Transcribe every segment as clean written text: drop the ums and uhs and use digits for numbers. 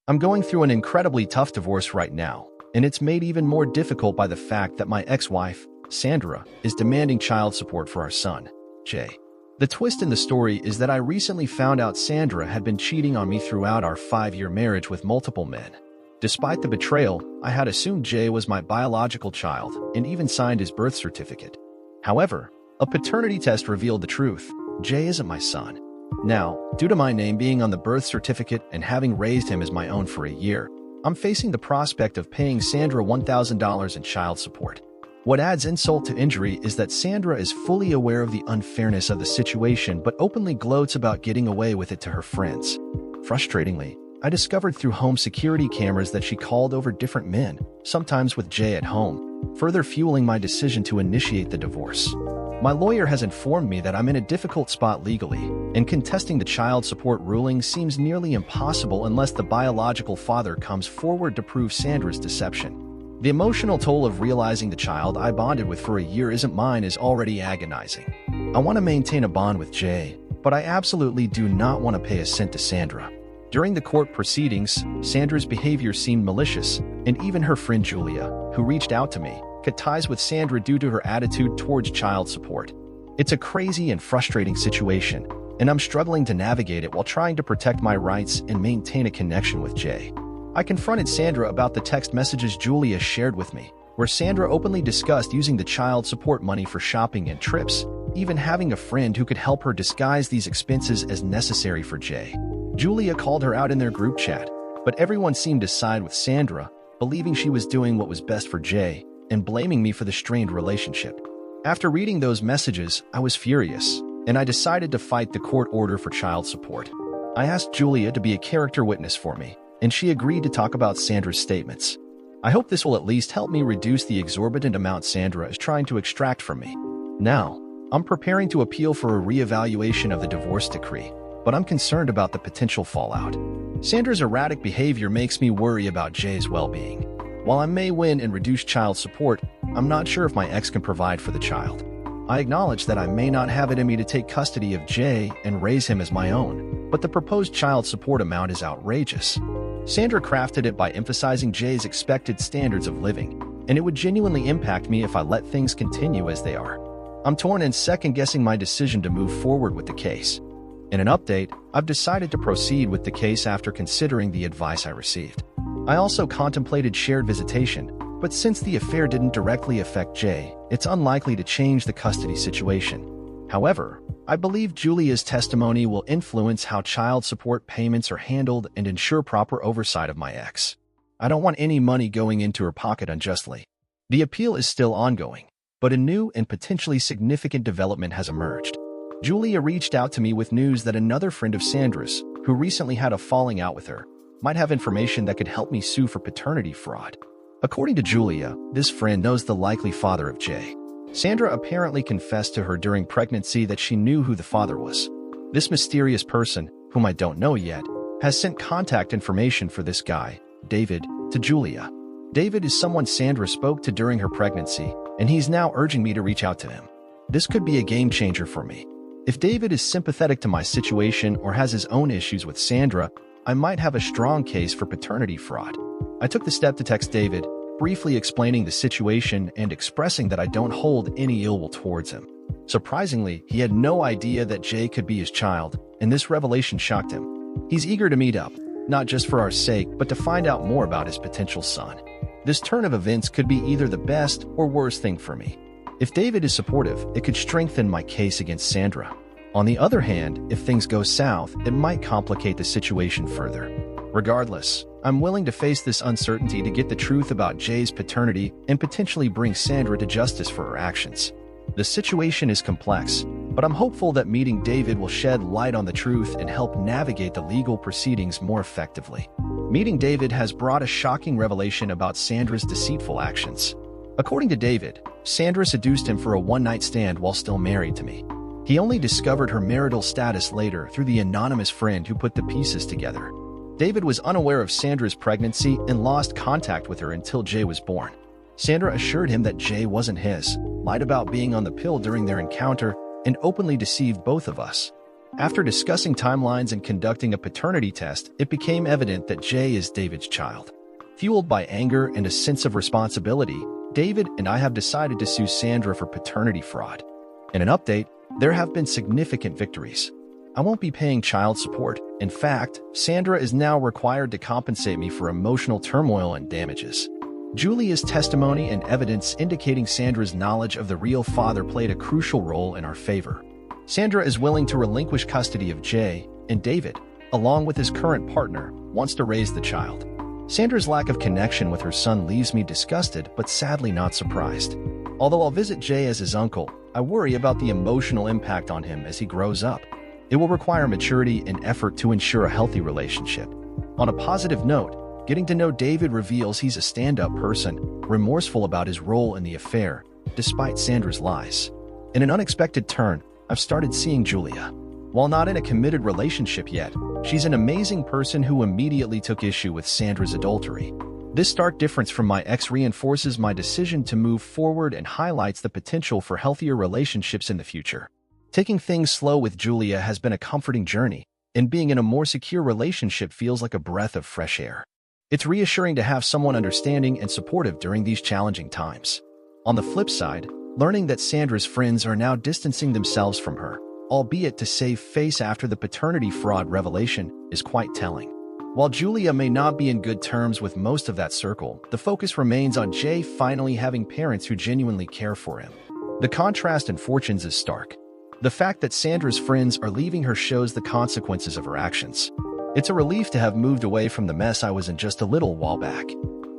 I'm going through an incredibly tough divorce right now, and it's made even more difficult by the fact that my ex-wife, Sandra, is demanding child support for our son, Jay. The twist in the story is that I recently found out Sandra had been cheating on me throughout our 5-year marriage with multiple men. Despite the betrayal, I had assumed Jay was my biological child and even signed his birth certificate. However, a paternity test revealed the truth. Jay isn't my son. Now, due to my name being on the birth certificate and having raised him as my own for a year, I'm facing the prospect of paying Sandra $1,000 in child support. What adds insult to injury is that Sandra is fully aware of the unfairness of the situation but openly gloats about getting away with it to her friends. Frustratingly, I discovered through home security cameras that she called over different men, sometimes with Jay at home, further fueling my decision to initiate the divorce. My lawyer has informed me that I'm in a difficult spot legally, and contesting the child support ruling seems nearly impossible unless the biological father comes forward to prove Sandra's deception. The emotional toll of realizing the child I bonded with for a year isn't mine is already agonizing. I want to maintain a bond with Jay, but I absolutely do not want to pay a cent to Sandra. During the court proceedings, Sandra's behavior seemed malicious, and even her friend Julia, who reached out to me, cut ties with Sandra due to her attitude towards child support. It's a crazy and frustrating situation, and I'm struggling to navigate it while trying to protect my rights and maintain a connection with Jay. I confronted Sandra about the text messages Julia shared with me, where Sandra openly discussed using the child support money for shopping and trips, even having a friend who could help her disguise these expenses as necessary for Jay. Julia called her out in their group chat, but everyone seemed to side with Sandra, believing she was doing what was best for Jay, and blaming me for the strained relationship. After reading those messages, I was furious, and I decided to fight the court order for child support. I asked Julia to be a character witness for me, and she agreed to talk about Sandra's statements. I hope this will at least help me reduce the exorbitant amount Sandra is trying to extract from me. Now, I'm preparing to appeal for a reevaluation of the divorce decree, but I'm concerned about the potential fallout. Sandra's erratic behavior makes me worry about Jay's well-being. While I may win and reduce child support, I'm not sure if my ex can provide for the child. I acknowledge that I may not have it in me to take custody of Jay and raise him as my own, but the proposed child support amount is outrageous. Sandra crafted it by emphasizing Jay's expected standards of living, and it would genuinely impact me if I let things continue as they are. I'm torn and second-guessing my decision to move forward with the case. In an update, I've decided to proceed with the case after considering the advice I received. I also contemplated shared visitation, but since the affair didn't directly affect Jay, it's unlikely to change the custody situation. However, I believe Julia's testimony will influence how child support payments are handled and ensure proper oversight of my ex. I don't want any money going into her pocket unjustly. The appeal is still ongoing, but a new and potentially significant development has emerged. Julia reached out to me with news that another friend of Sandra's, who recently had a falling out with her, might have information that could help me sue for paternity fraud. According to Julia, this friend knows the likely father of Jay. Sandra apparently confessed to her during pregnancy that she knew who the father was. This mysterious person, whom I don't know yet, has sent contact information for this guy, David, to Julia. David is someone Sandra spoke to during her pregnancy, and he's now urging me to reach out to him. This could be a game changer for me. If David is sympathetic to my situation or has his own issues with Sandra, I might have a strong case for paternity fraud. I took the step to text David, briefly explaining the situation and expressing that I don't hold any ill will towards him. Surprisingly, he had no idea that Jay could be his child, and this revelation shocked him. He's eager to meet up, not just for our sake, but to find out more about his potential son. This turn of events could be either the best or worst thing for me. If David is supportive, it could strengthen my case against Sandra. On the other hand, if things go south, it might complicate the situation further. Regardless, I'm willing to face this uncertainty to get the truth about Jay's paternity and potentially bring Sandra to justice for her actions. The situation is complex, but I'm hopeful that meeting David will shed light on the truth and help navigate the legal proceedings more effectively. Meeting David has brought a shocking revelation about Sandra's deceitful actions. According to David, Sandra seduced him for a one-night stand while still married to me. He only discovered her marital status later through the anonymous friend who put the pieces together. David was unaware of Sandra's pregnancy and lost contact with her until Jay was born. Sandra assured him that Jay wasn't his, lied about being on the pill during their encounter, and openly deceived both of us. After discussing timelines and conducting a paternity test, it became evident that Jay is David's child. Fueled by anger and a sense of responsibility, David and I have decided to sue Sandra for paternity fraud. In an update, there have been significant victories. I won't be paying child support. In fact, Sandra is now required to compensate me for emotional turmoil and damages. Julia's testimony and evidence indicating Sandra's knowledge of the real father played a crucial role in our favor. Sandra is willing to relinquish custody of Jay, and David, along with his current partner, wants to raise the child. Sandra's lack of connection with her son leaves me disgusted but sadly not surprised. Although I'll visit Jay as his uncle, I worry about the emotional impact on him as he grows up. It will require maturity and effort to ensure a healthy relationship. On a positive note, getting to know David reveals he's a stand-up person, remorseful about his role in the affair, despite Sandra's lies. In an unexpected turn, I've started seeing Julia. While not in a committed relationship yet, she's an amazing person who immediately took issue with Sandra's adultery. This stark difference from my ex reinforces my decision to move forward and highlights the potential for healthier relationships in the future. Taking things slow with Julia has been a comforting journey, and being in a more secure relationship feels like a breath of fresh air. It's reassuring to have someone understanding and supportive during these challenging times. On the flip side, learning that Sandra's friends are now distancing themselves from her, albeit to save face after the paternity fraud revelation, is quite telling. While Julia may not be in good terms with most of that circle, the focus remains on Jay finally having parents who genuinely care for him. The contrast in fortunes is stark. The fact that Sandra's friends are leaving her shows the consequences of her actions. It's a relief to have moved away from the mess I was in just a little while back.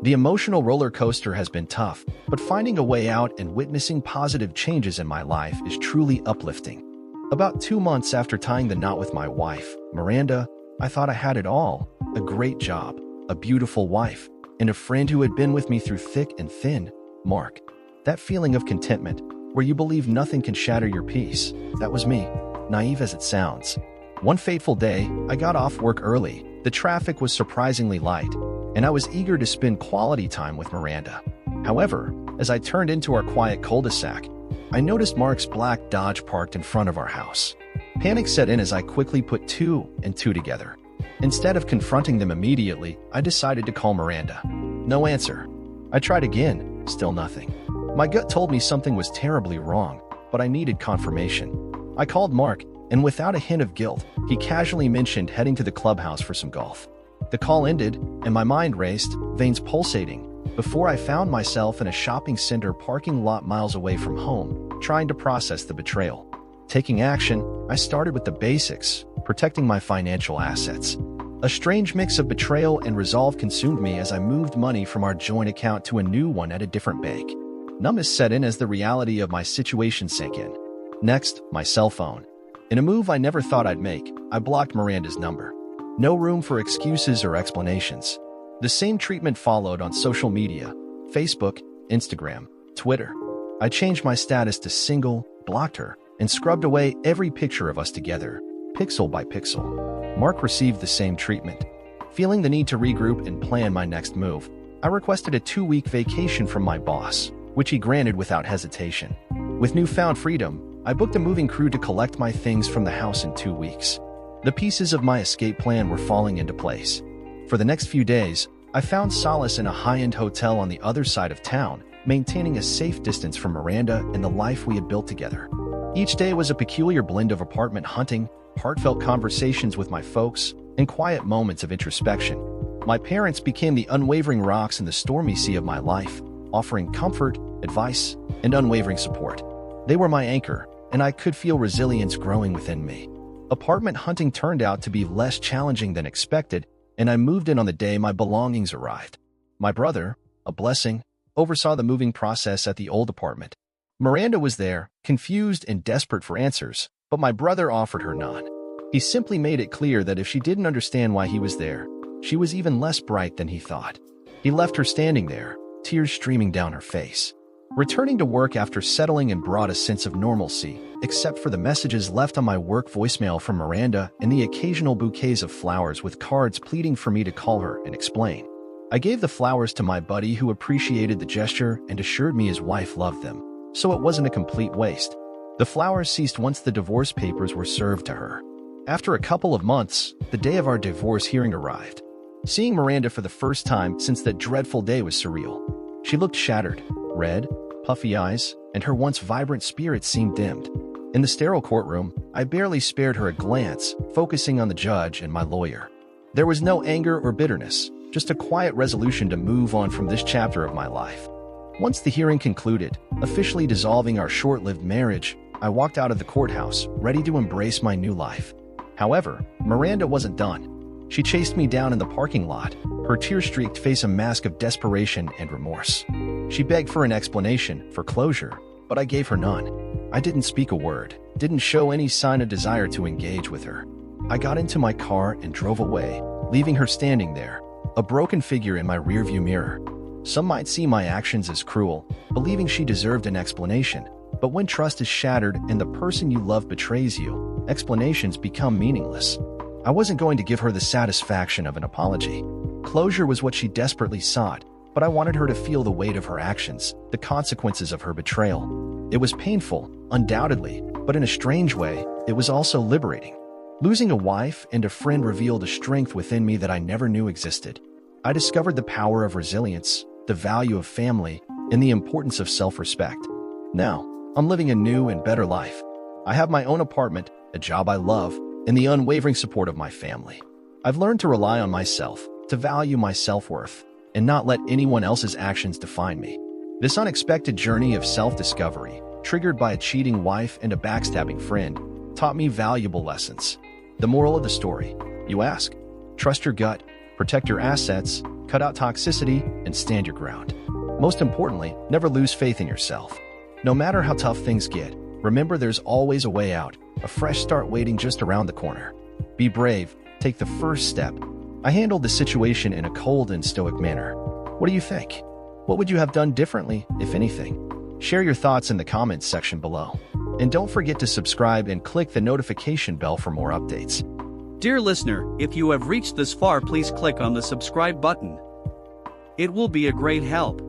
The emotional roller coaster has been tough, but finding a way out and witnessing positive changes in my life is truly uplifting. About 2 months after tying the knot with my wife, Miranda, I thought I had it all: a great job, a beautiful wife, and a friend who had been with me through thick and thin. Mark. That feeling of contentment, where you believe nothing can shatter your peace, that was me, naive as it sounds. One fateful day, I got off work early. The traffic was surprisingly light, and I was eager to spend quality time with Miranda. However, as I turned into our quiet cul-de-sac, I noticed Mark's black Dodge parked in front of our house. Panic set in as I quickly put two and two together. Instead of confronting them immediately, I decided to call Miranda. No answer. I tried again, still nothing. My gut told me something was terribly wrong, but I needed confirmation. I called Mark, and without a hint of guilt, he casually mentioned heading to the clubhouse for some golf. The call ended, and my mind raced, veins pulsating, before I found myself in a shopping center parking lot miles away from home, trying to process the betrayal. Taking action, I started with the basics, protecting my financial assets. A strange mix of betrayal and resolve consumed me as I moved money from our joint account to a new one at a different bank. Numbness set in as the reality of my situation sank in. Next, my cell phone. In a move I never thought I'd make, I blocked Miranda's number. No room for excuses or explanations. The same treatment followed on social media: Facebook, Instagram, Twitter. I changed my status to single, blocked her, and scrubbed away every picture of us together, pixel by pixel. Mark received the same treatment. Feeling the need to regroup and plan my next move, I requested a 2-week vacation from my boss, which he granted without hesitation. With newfound freedom, I booked a moving crew to collect my things from the house in 2 weeks. The pieces of my escape plan were falling into place. For the next few days, I found solace in a high-end hotel on the other side of town, maintaining a safe distance from Miranda and the life we had built together. Each day was a peculiar blend of apartment hunting, heartfelt conversations with my folks, and quiet moments of introspection. My parents became the unwavering rocks in the stormy sea of my life, offering comfort, advice, and unwavering support. They were my anchor, and I could feel resilience growing within me. Apartment hunting turned out to be less challenging than expected, and I moved in on the day my belongings arrived. My brother, a blessing, oversaw the moving process at the old apartment. Miranda was there, confused and desperate for answers, but my brother offered her none. He simply made it clear that if she didn't understand why he was there, she was even less bright than he thought. He left her standing there, tears streaming down her face. Returning to work after settling in brought a sense of normalcy, except for the messages left on my work voicemail from Miranda and the occasional bouquets of flowers with cards pleading for me to call her and explain. I gave the flowers to my buddy, who appreciated the gesture and assured me his wife loved them, so it wasn't a complete waste. The flowers ceased once the divorce papers were served to her. After a couple of months, the day of our divorce hearing arrived. Seeing Miranda for the first time since that dreadful day was surreal. She looked shattered, red, puffy eyes, and her once vibrant spirit seemed dimmed. In the sterile courtroom, I barely spared her a glance, focusing on the judge and my lawyer. There was no anger or bitterness, just a quiet resolution to move on from this chapter of my life. Once the hearing concluded, officially dissolving our short-lived marriage, I walked out of the courthouse, ready to embrace my new life. However, Miranda wasn't done. She chased me down in the parking lot, her tear-streaked face a mask of desperation and remorse. She begged for an explanation, for closure, but I gave her none. I didn't speak a word, didn't show any sign of desire to engage with her. I got into my car and drove away, leaving her standing there, a broken figure in my rearview mirror. Some might see my actions as cruel, believing she deserved an explanation. But when trust is shattered and the person you love betrays you, explanations become meaningless. I wasn't going to give her the satisfaction of an apology. Closure was what she desperately sought, but I wanted her to feel the weight of her actions, the consequences of her betrayal. It was painful, undoubtedly, but in a strange way, it was also liberating. Losing a wife and a friend revealed a strength within me that I never knew existed. I discovered the power of resilience, the value of family, and the importance of self-respect. Now, I'm living a new and better life. I have my own apartment, a job I love, and the unwavering support of my family. I've learned to rely on myself, to value my self-worth, and not let anyone else's actions define me. This unexpected journey of self-discovery, triggered by a cheating wife and a backstabbing friend, taught me valuable lessons. The moral of the story, you ask? Trust your gut, protect your assets, cut out toxicity, and stand your ground. Most importantly, never lose faith in yourself. No matter how tough things get, remember there's always a way out, a fresh start waiting just around the corner. Be brave, take the first step. I handled the situation in a cold and stoic manner. What do you think? What would you have done differently, if anything? Share your thoughts in the comments section below. And don't forget to subscribe and click the notification bell for more updates. Dear listener, if you have reached this far, please click on the subscribe button. It will be a great help.